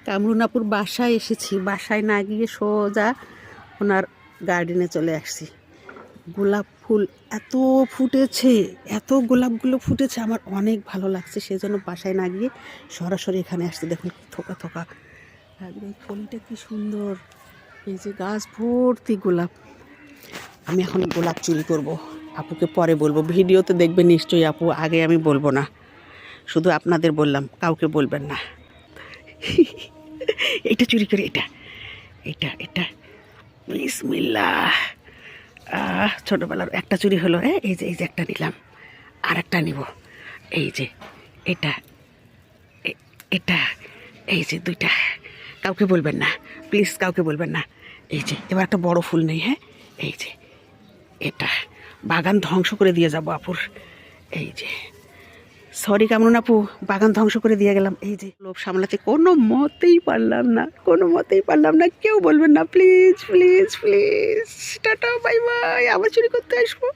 কামরুনাপুর বাসায় এসেছি, বাসায় না গিয়ে সোজা ওনার গার্ডেনে চলে আসছি। গোলাপ ফুল এত ফুটেছে, এত গোলাপগুলো ফুটেছে, আমার অনেক ভালো লাগছে। সেই জন্য বাসায় না গিয়ে সরাসরি এখানে আসছি। দেখুন থোকা থোকা একদম, ফুলটা কি সুন্দর। এই যে গাছ ভর্তি গোলাপ। আমি এখন গোলাপ চুরি করব, আপুকে পরে বলবো। ভিডিওতে দেখবে নিশ্চয়ই আপু, আগে আমি বলবো না, শুধু আপনাদের বললাম, কাউকে বলবেন না। এটা চুরি করে, এটা এটা এটা বিসমিল্লাহ। ছোটোবেলার একটা চুরি হলো। হ্যাঁ, এই যে একটা নিলাম, আর একটা নিব। এই যে এটা এটা এই যে দুইটা, কাউকে বলবেন না প্লিজ, কাউকে বলবেন না। এই যে এবার একটা বড় ফুল নেই। হ্যাঁ, এই যে এটা, বাগান ধ্বংস করে দিয়ে যাব আপুর। এই যে সরি কামরুন আপু, বাগান ধ্বংস করে দিয়ে গেলাম। এই যে লোভ সামলাতে কোনো মতেই পারলাম না, কোনো মতেই পারলাম না। কেউ বলবেন না please please please. Tata, bye bye, আবার চুরি করতে আসবো।